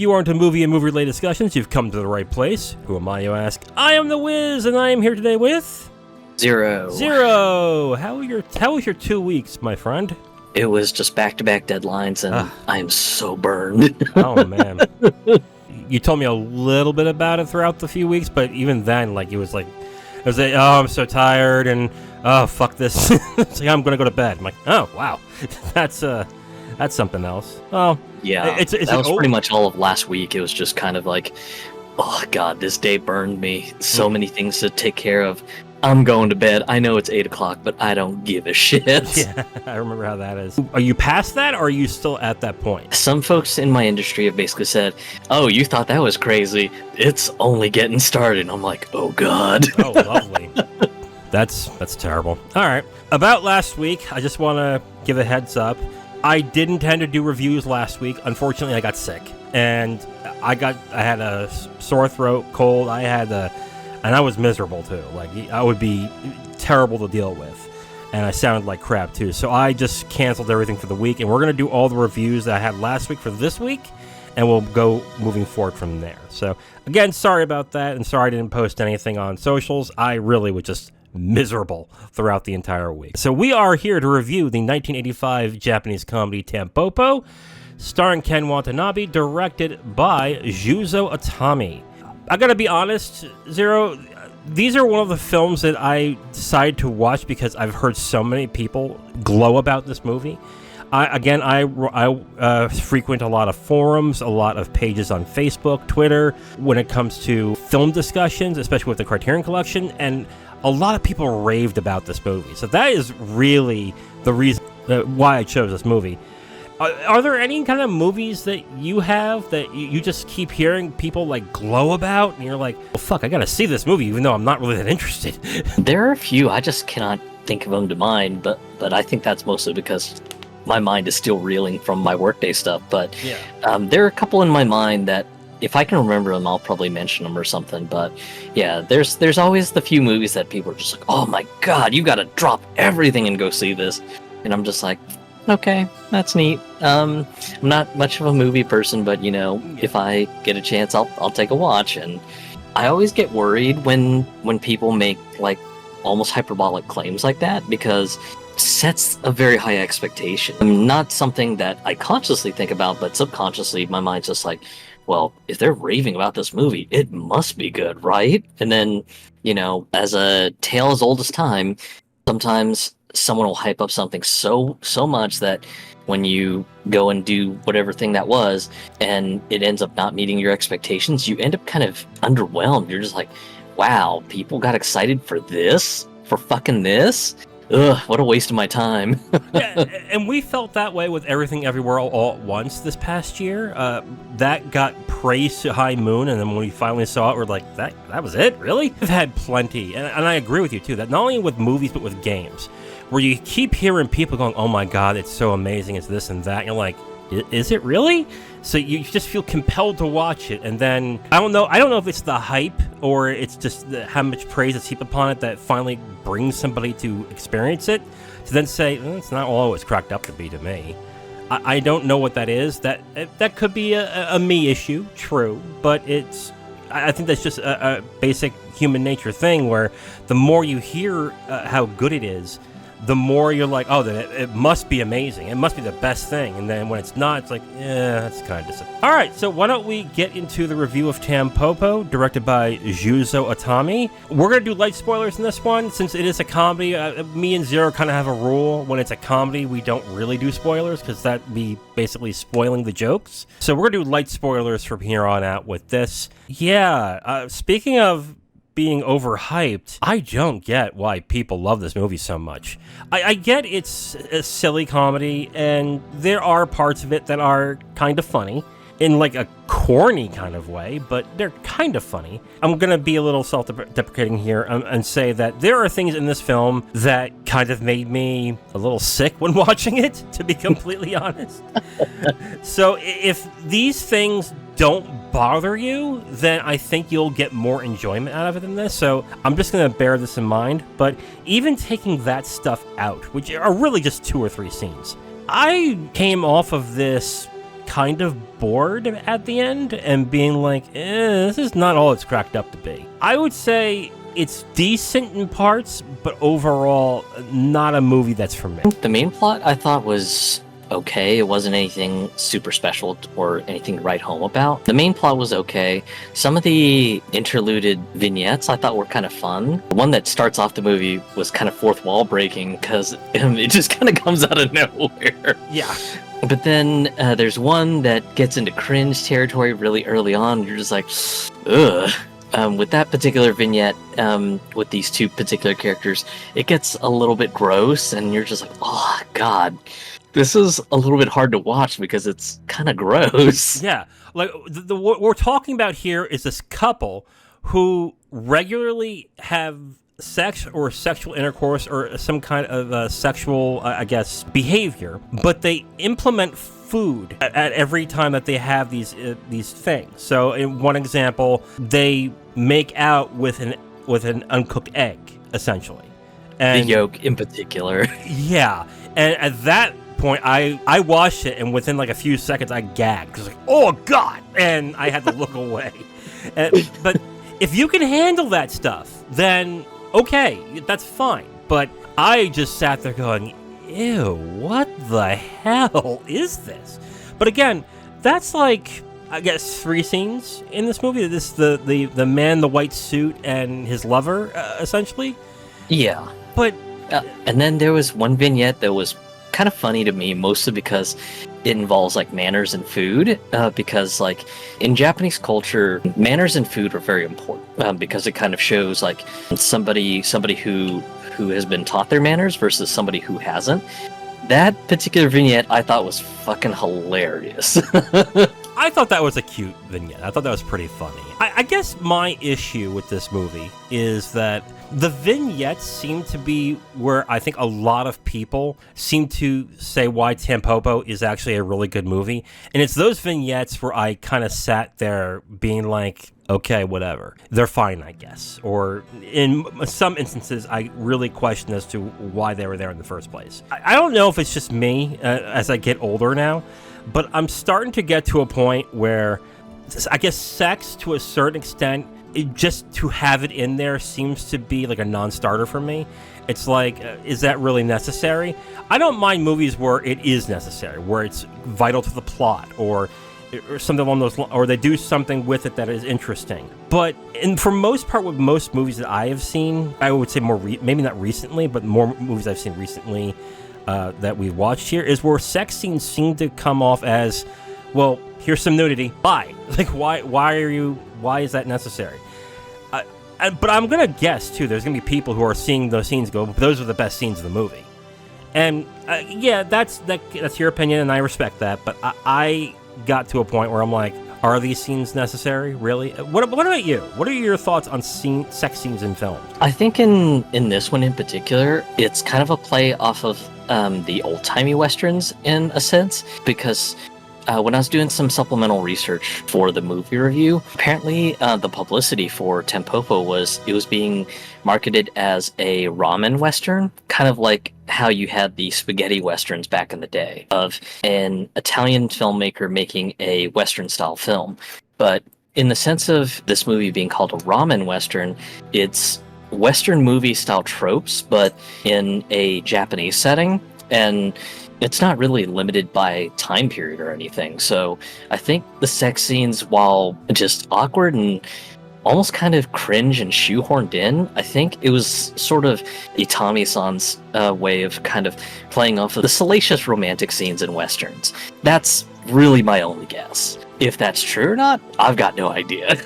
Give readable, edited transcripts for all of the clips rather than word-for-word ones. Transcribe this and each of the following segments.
you aren't a movie and movie-related discussions, you've come to the right place. Who am I, you ask? I am the Wiz, and I am here today with... Zero. How was your 2 weeks, my friend? It was just back-to-back deadlines, and I am so burned. Oh, man. You told me a little bit about it throughout the few weeks, but even then, like, it was like, oh, I'm so tired, and, oh, fuck this. It's like, I'm gonna go to bed. I'm like, oh, wow. That's something else. Oh, yeah, that was pretty much all of last week. It was just kind of like, oh, God, this day burned me. So many things to take care of. I'm going to bed. I know it's 8 o'clock, but I don't give a shit. Yeah, I remember how that is. Are you past that, or are you still at that point? Some folks in my industry have basically said, oh, you thought that was crazy. It's only getting started. I'm like, oh, God. Oh, lovely. That's terrible. All right. About last week, I just want to give a heads up. I did intend to do reviews last week. Unfortunately, I got sick. And I had a sore throat, cold. And I was miserable, too. Like, I would be terrible to deal with. And I sounded like crap, too. So I just canceled everything for the week. And we're going to do all the reviews that I had last week for this week. And we'll go moving forward from there. So, again, sorry about that. And sorry I didn't post anything on socials. I really was just miserable throughout the entire week. So we are here to review the 1985 Japanese comedy Tampopo, starring Ken Watanabe, directed by Juzo Itami. I gotta be honest, Zero, these are one of the films that I decided to watch because I've heard so many people glow about this movie. I frequent a lot of forums, a lot of pages on Facebook, Twitter, when it comes to film discussions, especially with the Criterion Collection, and a lot of people raved about this movie. So that is really the reason why I chose this movie. Are there any kind of movies that you have that you just keep hearing people like glow about, and you're like, well, fuck, I gotta see this movie, even though I'm not really that interested? There are a few. I just cannot think of them to mind, but I think that's mostly because my mind is still reeling from my workday stuff. But yeah. There are a couple in my mind that if I can remember them, I'll probably mention them or something. But yeah, there's always the few movies that people are just like, oh my God, you gotta drop everything and go see this. And I'm just like, okay, that's neat. I'm not much of a movie person, but you know, if I get a chance, I'll take a watch. And I always get worried when people make like almost hyperbolic claims like that, because it sets a very high expectation. Not something that I consciously think about, but subconsciously my mind's just like, well, if they're raving about this movie, it must be good, right? And then, you know, as a tale as old as time, sometimes someone will hype up something so much that when you go and do whatever thing that was and it ends up not meeting your expectations, you end up kind of underwhelmed. You're just like, wow, people got excited for this? For fucking this? Ugh, what a waste of my time. Yeah, and we felt that way with Everything Everywhere All at Once this past year. That got praised to high moon, and then when we finally saw it, we're like, that was it? Really? We've had plenty, and I agree with you, too, that not only with movies, but with games, where you keep hearing people going, oh my God, it's so amazing, it's this and that, and you're like, is it really? So you just feel compelled to watch it, and then I don't know if it's the hype or it's just how much praise is heaped upon it that finally brings somebody to experience it, to then say, it's not all it's cracked up to be to me. I don't know what that is. That could be a me issue, true, but I think that's just a basic human nature thing where the more you hear how good it is, the more you're like, oh, then it must be amazing. It must be the best thing. And then when it's not, it's like, yeah, that's kind of disappointing. All right, so why don't we get into the review of Tampopo, directed by Juzo Itami. We're going to do light spoilers in this one. Since it is a comedy, me and Zero kind of have a rule. When it's a comedy, we don't really do spoilers, because that'd be basically spoiling the jokes. So we're going to do light spoilers from here on out with this. Yeah, speaking of being overhyped, I don't get why people love this movie so much. I get it's a silly comedy, and there are parts of it that are kind of funny, in like a corny kind of way, but they're kind of funny. I'm going to be a little self-deprecating here and say that there are things in this film that kind of made me a little sick when watching it, to be completely honest. So if these things don't bother you, then I think you'll get more enjoyment out of it than this. So I'm just going to bear this in mind. But even taking that stuff out, which are really just 2 or 3 scenes, I came off of this kind of bored at the end and being like, this is not all it's cracked up to be. I would say it's decent in parts, but overall, not a movie that's for me. The main plot I thought was okay. It wasn't anything super special or anything to write home about. The main plot was okay. Some of the interluded vignettes I thought were kind of fun. The one that starts off the movie was kind of fourth wall breaking because it just kind of comes out of nowhere. Yeah. But then there's one that gets into cringe territory really early on. You're just like, ugh. With that particular vignette, with these two particular characters, it gets a little bit gross, and you're just like, oh, God. This is a little bit hard to watch because it's kind of gross. Yeah. Like, what we're talking about here is this couple who regularly have sex or sexual intercourse or some kind of sexual, I guess, behavior, but they implement food at every time that they have these things. So, in one example, they make out with an uncooked egg, essentially. And, the yolk in particular. Yeah. And at that point, I watched it, and within like a few seconds, I gagged. Because like, oh, God! And I had to look away. But if you can handle that stuff, then okay, that's fine. But I just sat there going, ew, what the hell is this? But again, that's like, I guess, 3 scenes in this movie. The man in the white suit and his lover, essentially. Yeah. But and then there was one vignette that was kind of funny to me, mostly because it involves like manners and food, because like in Japanese culture, manners and food are very important, because it kind of shows like somebody who has been taught their manners versus somebody who hasn't. That particular vignette I thought was fucking hilarious. I thought that was a cute vignette. I thought that was pretty funny. I guess my issue with this movie is that the vignettes seem to be where I think a lot of people seem to say why Tampopo is actually a really good movie. And it's those vignettes where I kind of sat there being like, okay, whatever. They're fine, I guess. Or in some instances, I really question as to why they were there in the first place. I don't know if it's just me as I get older now, but I'm starting to get to a point where I guess sex, to a certain extent, just to have it in there seems to be like a non-starter for me. It's like, is that really necessary? I don't mind movies where it is necessary, where it's vital to the plot, or something along those lines, or they do something with it that is interesting. But for most part, with most movies that I have seen, I would say maybe not recently, but more movies I've seen recently that we've watched here, is where sex scenes seem to come off as, well, here's some nudity, bye. Like, why is that necessary? But I'm gonna guess too, there's gonna be people who are seeing those scenes go, those are the best scenes of the movie. And yeah, that's your opinion, and I respect that. But I got to a point where I'm like, are these scenes necessary, really? What about you? What are your thoughts on sex scenes in films? I think in this one in particular, it's kind of a play off of the old-timey westerns in a sense, because when I was doing some supplemental research for the movie review, apparently the publicity for Tampopo was being marketed as a ramen western, kind of like how you had the spaghetti westerns back in the day, of an Italian filmmaker making a western style film. But in the sense of this movie being called a ramen western, it's western movie style tropes, but in a Japanese setting. And it's not really limited by time period or anything. So I think the sex scenes, while just awkward and almost kind of cringe and shoehorned in, I think it was sort of Itami-san's way of kind of playing off of the salacious romantic scenes in westerns. That's really my only guess. If that's true or not, I've got no idea.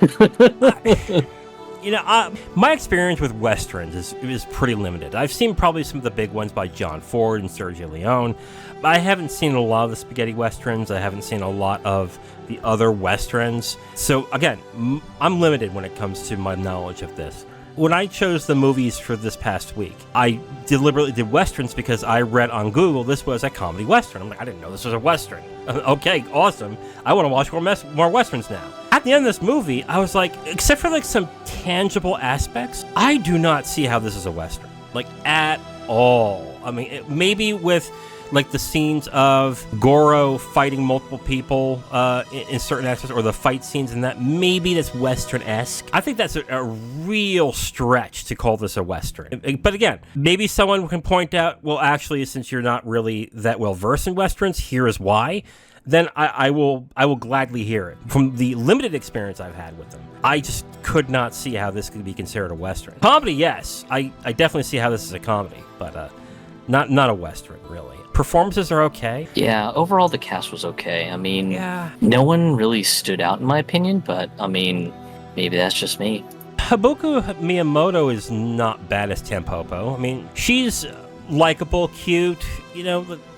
You know, my experience with westerns is pretty limited. I've seen probably some of the big ones by John Ford and Sergio Leone. I haven't seen a lot of the spaghetti westerns. I haven't seen a lot of the other westerns. So again, I'm limited when it comes to my knowledge of this. When I chose the movies for this past week, I deliberately did westerns because I read on Google this was a comedy western. I'm like, I didn't know this was a western. Okay, awesome. I want to watch more westerns now. At the end of this movie, I was like, except for like some tangible aspects, I do not see how this is a western, like at all. I mean, maybe with like the scenes of Goro fighting multiple people in certain aspects, or the fight scenes in that, maybe that's Western-esque. I think that's a real stretch to call this a Western. But again, maybe someone can point out, well, actually, since you're not really that well versed in Westerns, here is why. Then I will gladly hear it. From the limited experience I've had with them, I just could not see how this could be considered a Western. Comedy, yes. I definitely see how this is a comedy, but not a Western, really. Performances are okay. Yeah, overall the cast was okay. I mean, Yeah. no one really stood out in my opinion, but I mean, maybe that's just me. Habuko Miyamoto is not bad as Tampopo. I mean, she's likable, cute,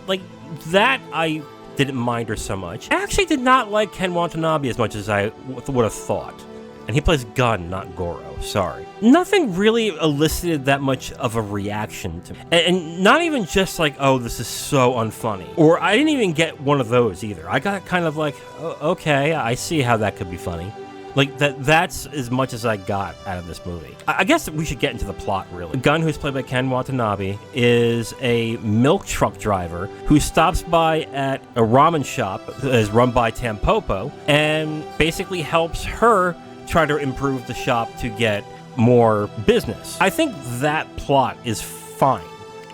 like that I didn't mind her so much. I actually did not like Ken Watanabe as much as I would have thought. And he plays Gun, not Goro. Sorry. Nothing really elicited that much of a reaction to me. And not even just like, oh, this is so unfunny. Or I didn't even get one of those either. I got kind of like, oh, okay, I see how that could be funny. Like, that's as much as I got out of this movie. I guess we should get into the plot, really. Gun, who's played by Ken Watanabe, is a milk truck driver who stops by at a ramen shop that is run by Tampopo and basically helps her try to improve the shop to get more business. I think that plot is fine.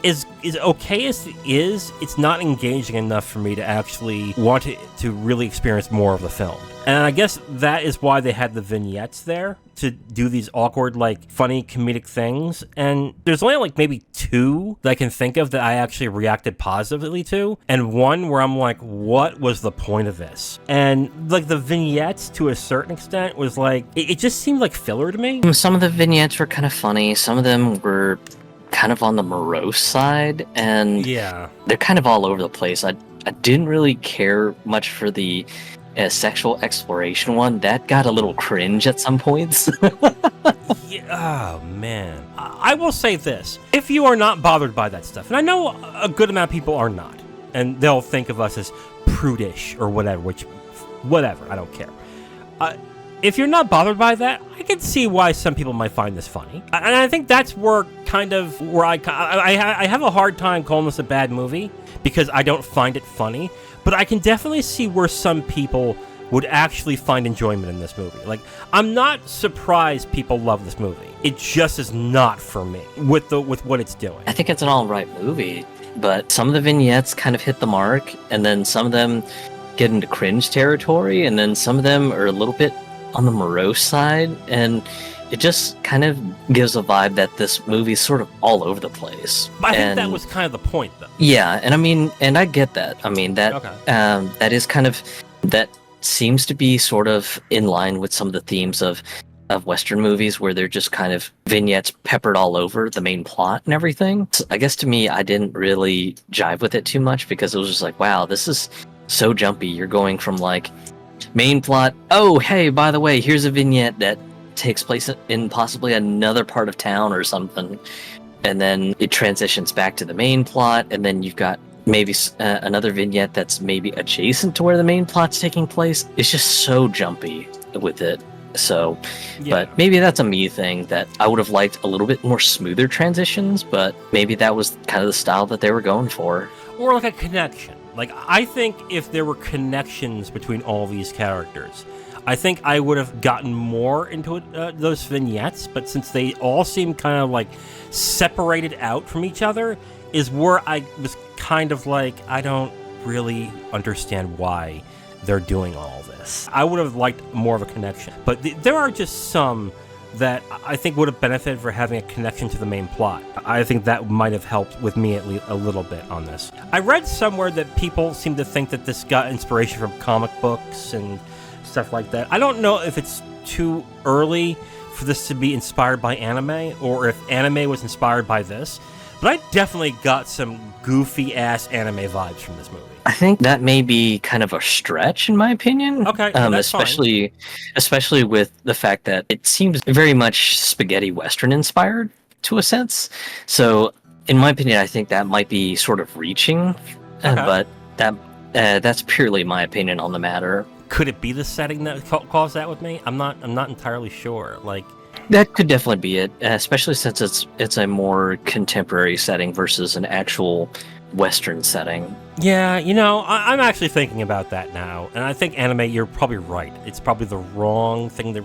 Is okay as it is, it's not engaging enough for me to actually want to really experience more of the film. And I guess that is why they had the vignettes there, to do these awkward, like, funny comedic things. And there's only, like, maybe 2 that I can think of that I actually reacted positively to, and one where I'm like, what was the point of this? And, like, the vignettes, to a certain extent, was like, it just seemed like filler to me. Some of the vignettes were kind of funny. Some of them were kind of on the morose side, and yeah, they're kind of all over the place. I didn't really care much for the sexual exploration one. That got a little cringe at some points. Yeah, oh man. I will say this. If you are not bothered by that stuff, and I know a good amount of people are not, and they'll think of us as prudish or whatever, whatever, I don't care. If you're not bothered by that, I can see why some people might find this funny. And I think that's where I have a hard time calling this a bad movie, because I don't find it funny. But I can definitely see where some people would actually find enjoyment in this movie. Like, I'm not surprised people love this movie. It just is not for me with what it's doing. I think it's an all-right movie, but some of the vignettes kind of hit the mark, and then some of them get into cringe territory, and then some of them are a little bit on the morose side, and it just kind of gives a vibe that this movie's sort of all over the place. But I think that was kind of the point, though. Yeah, and I mean, and I get that. I mean, that okay. That is kind of, that seems to be sort of in line with some of the themes of Western movies, where they're just kind of vignettes peppered all over the main plot and everything. So I guess to me, I didn't really jive with it too much, because it was just like, wow, this is so jumpy. You're going from like main plot, oh hey, by the way, here's a vignette that takes place in possibly another part of town or something, and then it transitions back to the main plot, and then you've got maybe another vignette that's maybe adjacent to where the main plot's taking place. It's just so jumpy with it. So, yeah. But maybe that's a me thing, that I would have liked a little bit more smoother transitions, but maybe that was kind of the style that they were going for. Or like a connection. Like, I think if there were connections between all these characters, I think I would have gotten more into those vignettes, but since they all seem kind of like separated out from each other, is where I was kind of like, I don't really understand why they're doing all this. I would have liked more of a connection, but there are just some that I think would have benefited for having a connection to the main plot. I think that might have helped with me at least a little bit on this. I read somewhere that people seem to think that this got inspiration from comic books and stuff like that. I don't know if it's too early for this to be inspired by anime, or if anime was inspired by this, but I definitely got some goofy ass anime vibes from this movie. I think that may be kind of a stretch, in my opinion. Okay, that's especially with the fact that it seems very much spaghetti western inspired to a sense. So, in my opinion, I think that might be sort of reaching, but that's purely my opinion on the matter. Could it be the setting that caused that with me? I'm not entirely sure. Like, that could definitely be it, especially since it's a more contemporary setting versus an actual Western setting. Yeah, I'm actually thinking about that now, and I think anime, you're probably right. It's probably the wrong thing to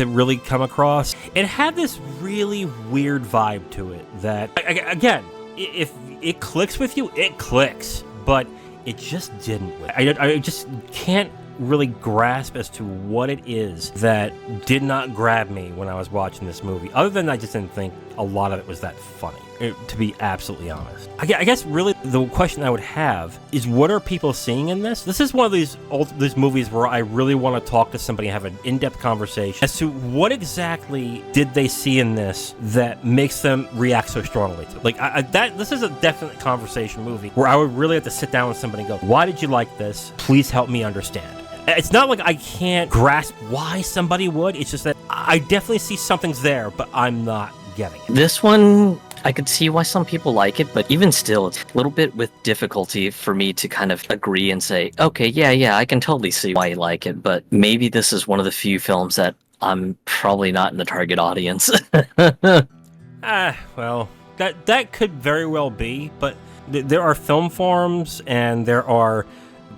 really come across. It had this really weird vibe to it that, again, if it clicks with you, it clicks, but it just didn't. I just can't really grasp as to what it is that did not grab me when I was watching this movie. Other than I just didn't think a lot of it was that funny, to be absolutely honest. I guess really the question I would have is, what are people seeing in this? This is one of these movies where I really want to talk to somebody and have an in-depth conversation as to what exactly did they see in this that makes them react so strongly to it. This is a definite conversation movie where I would really have to sit down with somebody and go, why did you like this? Please help me understand. It's not like I can't grasp why somebody would. It's just that I definitely see something's there, but I'm not getting it. This one, I could see why some people like it, but even still, it's a little bit with difficulty for me to kind of agree and say, okay, yeah, I can totally see why you like it, but maybe this is one of the few films that I'm probably not in the target audience. Well, that could very well be, but there are film forums and there are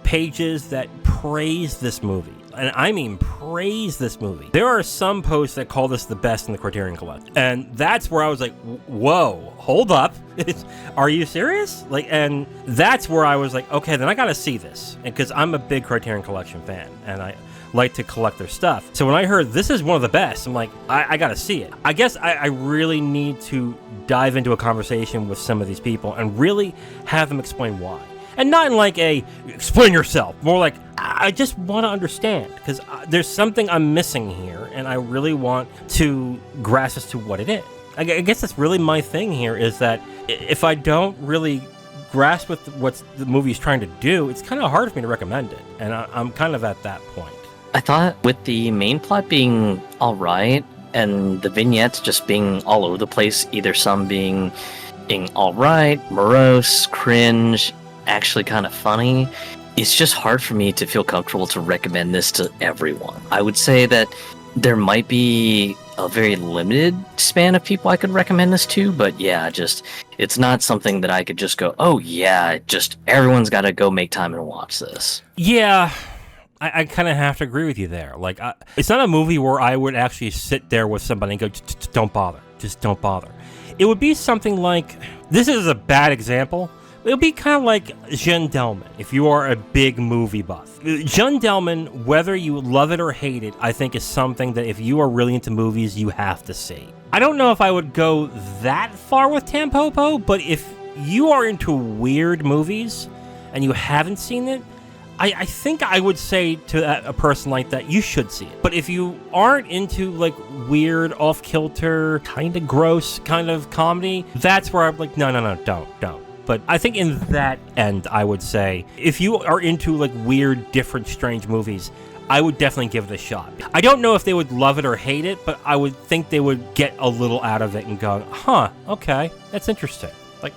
pages that praise this movie, and I mean praise this movie. There are some posts that call this the best in the Criterion Collection, and that's where I was like, whoa, hold up. Are you serious? And that's where I was like, okay, then I gotta see this, because I'm a big Criterion Collection fan and I like to collect their stuff. So when I heard this is one of the best, I'm like, I gotta see it. I guess I really need to dive into a conversation with some of these people and really have them explain why. And not in like a, explain yourself, more like, I just want to understand, because there's something I'm missing here, and I really want to grasp as to what it is. I guess that's really my thing here, is that if I don't really grasp what the movie is trying to do, it's kind of hard for me to recommend it, and I'm kind of at that point. I thought with the main plot being alright, and the vignettes just being all over the place, either some being alright, morose, cringe, actually kind of funny, it's just hard for me to feel comfortable to recommend this to everyone. I would say that there might be a very limited span of people I could recommend this to, but yeah, it's not something that I could just go, oh yeah, just everyone's got to go make time and watch this. Yeah, I kind of have to agree with you there. It's not a movie where I would actually sit there with somebody and go, don't bother, just don't bother. It would be something like, this is a bad example, it'll be kind of like Jeanne Dielman, if you are a big movie buff. Jeanne Dielman, whether you love it or hate it, I think is something that if you are really into movies, you have to see. I don't know if I would go that far with Tampopo, but if you are into weird movies and you haven't seen it, I think I would say to a person like that, you should see it. But if you aren't into weird, off-kilter, kind of gross kind of comedy, that's where I'm like, no, don't. But I think in that end, I would say, if you are into weird, different, strange movies, I would definitely give it a shot. I don't know if they would love it or hate it, but I would think they would get a little out of it and go, huh, okay, that's interesting.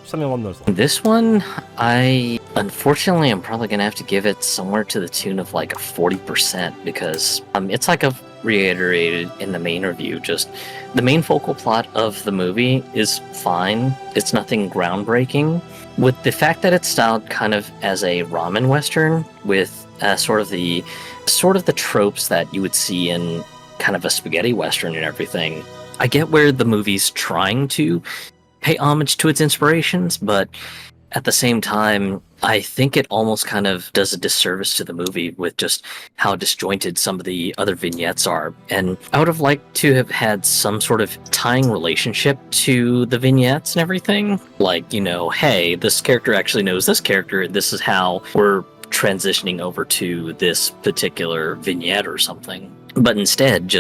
Something along those lines. This one, unfortunately, I'm probably going to have to give it somewhere to the tune of a 40%, because it's like I've reiterated in the main review, just the main focal plot of the movie is fine. It's nothing groundbreaking. With the fact that it's styled kind of as a ramen western with sort of the tropes that you would see in kind of a spaghetti western and everything, I get where the movie's trying to pay homage to its inspirations, but at the same time, I think it almost kind of does a disservice to the movie with just how disjointed some of the other vignettes are. And I would have liked to have had some sort of tying relationship to the vignettes and everything. Hey, this character actually knows this character, this is how we're transitioning over to this particular vignette or something. But instead,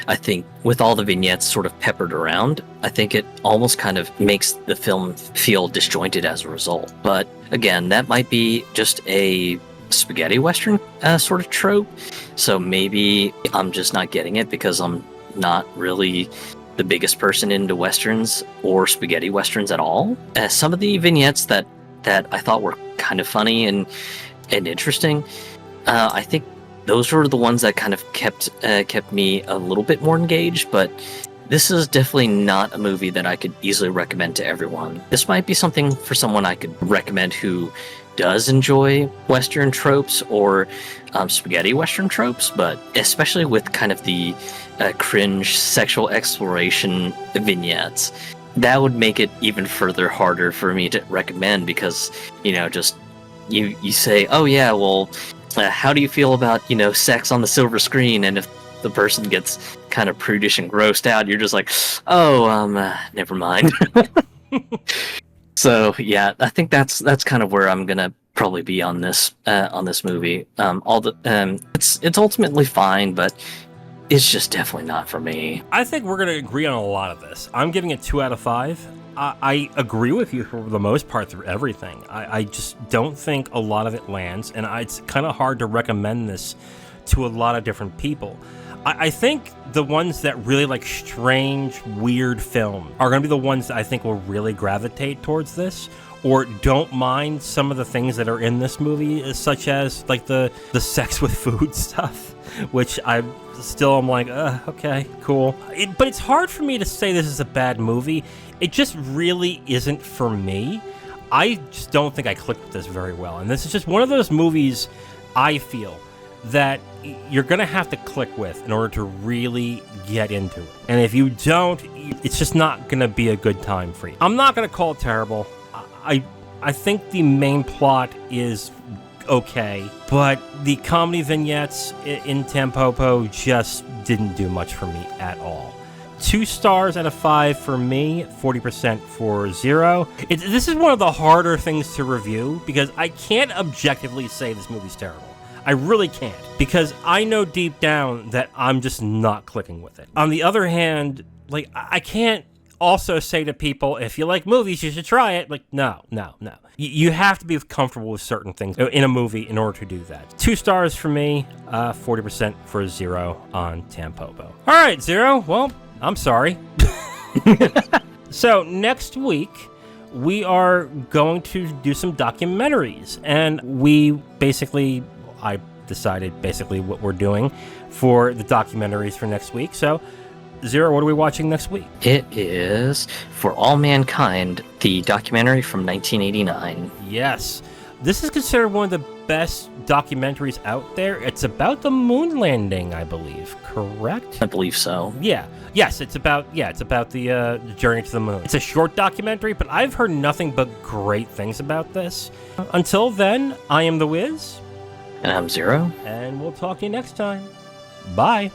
I think with all the vignettes sort of peppered around, I think it almost kind of makes the film feel disjointed as a result. But again, that might be just a spaghetti western sort of trope. So maybe I'm just not getting it because I'm not really the biggest person into westerns or spaghetti westerns at all. Some of the vignettes that I thought were kind of funny and interesting, I think those were the ones that kind of kept me a little bit more engaged, but This is definitely not a movie that I could easily recommend to everyone. This might be something for someone I could recommend who does enjoy Western tropes or spaghetti Western tropes, but especially with kind of the cringe sexual exploration vignettes, that would make it even further harder for me to recommend because, just you say, oh yeah, well, how do you feel about, sex on the silver screen? And if the person gets kind of prudish and grossed out, you're just like, oh, never mind. So yeah, I think that's kind of where I'm gonna probably be on this movie. It's ultimately fine, but it's just definitely not for me. I think we're gonna agree on a lot of this. I'm giving it 2 out of 5. I agree with you for the most part through everything. I just don't think a lot of it lands, and it's kind of hard to recommend this to a lot of different people. I think the ones that really like strange, weird film are going to be the ones that I think will really gravitate towards this, or don't mind some of the things that are in this movie, such as like the sex with food stuff, which I'm like, okay, cool. But it's hard for me to say this is a bad movie. It just really isn't for me. I just don't think I clicked with this very well. And this is just one of those movies I feel that you're going to have to click with in order to really get into it. And if you don't, it's just not going to be a good time for you. I'm not going to call it terrible. I think the main plot is okay, but the comedy vignettes in Tampopo just didn't do much for me at all. 2 stars out of 5 for me, 40% for Zero. This is one of the harder things to review because I can't objectively say this movie's terrible. I really can't, because I know deep down that I'm just not clicking with it. On the other hand, like, I can't also say to people, if you like movies, you should try it. Like, no. You have to be comfortable with certain things in a movie in order to do that. 2 stars for me, 40% for Zero on Tampopo. All right, Zero, well, I'm sorry. So next week, we are going to do some documentaries, and I decided basically what we're doing for the documentaries for next week. So, Zero, what are we watching next week? It is For All Mankind, the documentary from 1989. Yes. This is considered one of the best documentaries out there. It's about the moon landing, I believe. Correct? I believe so. Yeah. Yes, it's about the journey to the moon. It's a short documentary, but I've heard nothing but great things about this. Until then, I am The Wiz. And I'm Zero. And we'll talk to you next time. Bye.